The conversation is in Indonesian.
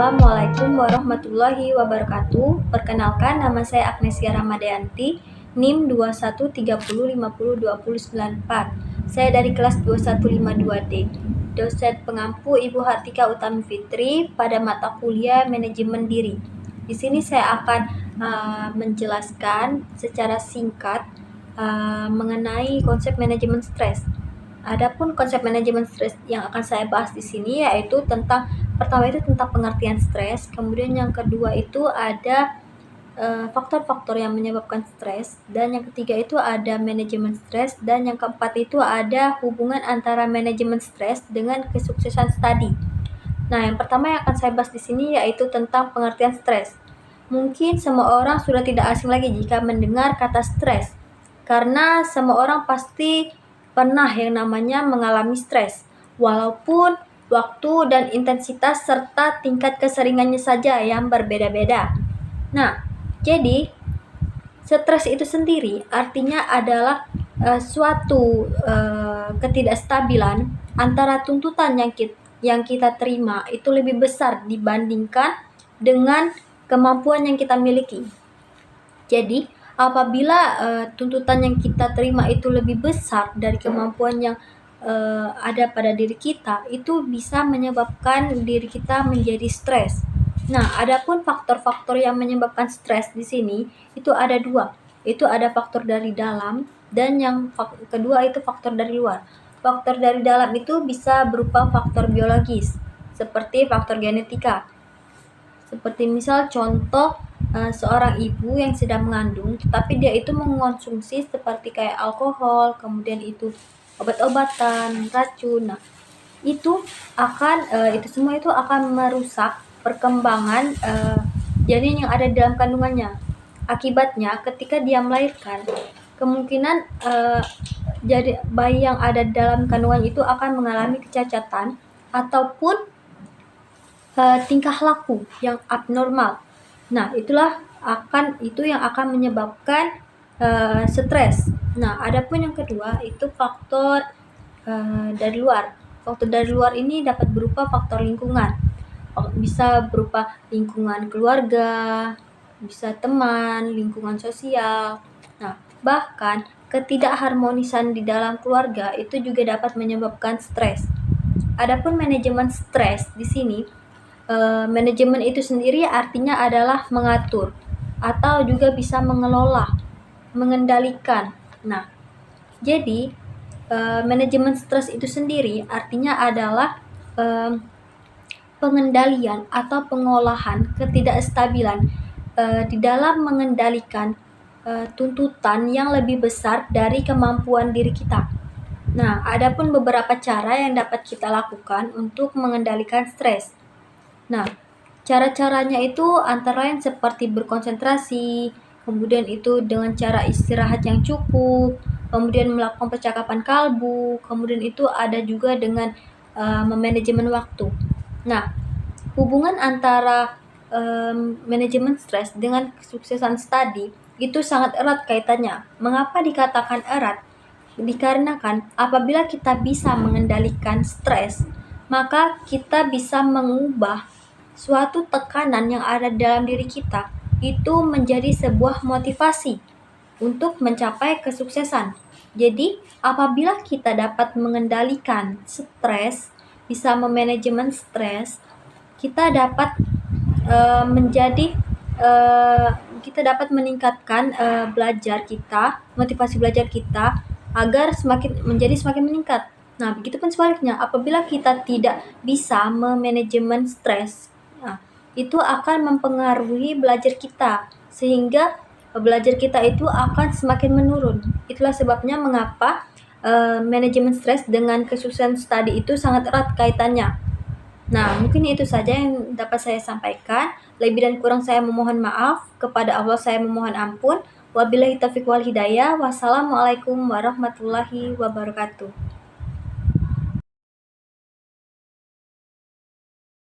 Assalamualaikum warahmatullahi wabarakatuh. Perkenalkan, nama saya Agnesia Ramadayanti, NIM 2130502094. Saya dari kelas 2152D. Dosen pengampu Ibu Hartika Utami Fitri pada mata kuliah Manajemen Diri. Di sini saya akan menjelaskan secara singkat mengenai konsep manajemen stres. Adapun konsep manajemen stres yang akan saya bahas di sini yaitu pertama itu tentang pengertian stres, kemudian yang kedua itu ada faktor-faktor yang menyebabkan stres, dan yang ketiga itu ada manajemen stres, dan yang keempat itu ada hubungan antara manajemen stres dengan kesuksesan studi. Nah, yang pertama yang akan saya bahas di sini yaitu tentang pengertian stres. Mungkin semua orang sudah tidak asing lagi jika mendengar kata stres, karena semua orang pasti pernah yang namanya mengalami stres, walaupun waktu dan intensitas serta tingkat keseringannya saja yang berbeda-beda. Nah, jadi stres itu sendiri artinya adalah suatu ketidakstabilan antara tuntutan yang kita terima itu lebih besar dibandingkan dengan kemampuan yang kita miliki. Jadi, apabila tuntutan yang kita terima itu lebih besar dari kemampuan yang ada pada diri kita, itu bisa menyebabkan diri kita menjadi stres. Nah, adapun faktor-faktor yang menyebabkan stres di sini itu ada dua. Itu ada faktor dari dalam dan yang kedua itu faktor dari luar. Faktor dari dalam itu bisa berupa faktor biologis, seperti faktor genetika. Seperti misal contoh seorang ibu yang sedang mengandung, tetapi dia itu mengonsumsi seperti kayak alkohol, kemudian itu obat-obatan, racun. Nah, itu semua itu akan merusak perkembangan janin yang ada dalam kandungannya. Akibatnya, ketika dia melahirkan, kemungkinan jadi bayi yang ada dalam kandungan itu akan mengalami kecacatan ataupun tingkah laku yang abnormal. Nah, itu yang akan menyebabkan stres. Nah, adapun yang kedua itu faktor dari luar. Faktor dari luar ini dapat berupa faktor lingkungan. Bisa berupa lingkungan keluarga, bisa teman, lingkungan sosial. Nah, bahkan ketidakharmonisan di dalam keluarga itu juga dapat menyebabkan stres. Adapun manajemen stres di sini, manajemen itu sendiri artinya adalah mengatur atau juga bisa mengelola, mengendalikan. Nah, jadi manajemen stres itu sendiri artinya adalah pengendalian atau pengolahan ketidakstabilan di dalam mengendalikan tuntutan yang lebih besar dari kemampuan diri kita. Nah, adapun beberapa cara yang dapat kita lakukan untuk mengendalikan stres. Nah, cara-caranya itu antara lain seperti berkonsentrasi, kemudian itu dengan cara istirahat yang cukup, kemudian melakukan percakapan kalbu, kemudian itu ada juga dengan memanajemen waktu. Nah, hubungan antara manajemen stres dengan kesuksesan studi itu sangat erat kaitannya. Mengapa dikatakan erat? Dikarenakan apabila kita bisa mengendalikan stres, maka kita bisa mengubah suatu tekanan yang ada dalam diri kita itu menjadi sebuah motivasi untuk mencapai kesuksesan. Jadi, apabila kita dapat mengendalikan stres, bisa memanajemen stres, kita dapat kita dapat meningkatkan belajar kita, motivasi belajar kita agar menjadi semakin meningkat. Nah, begitupun sebaliknya, apabila kita tidak bisa memanajemen stres, itu akan mempengaruhi belajar kita, sehingga belajar kita itu akan semakin menurun. Itulah sebabnya mengapa manajemen stres dengan kesuksesan studi itu sangat erat kaitannya. Nah, mungkin itu saja yang dapat saya sampaikan. Lebih dan kurang saya memohon maaf. Kepada Allah saya memohon ampun. Wabillahi taufiq wal hidayah. Wassalamualaikum warahmatullahi wabarakatuh.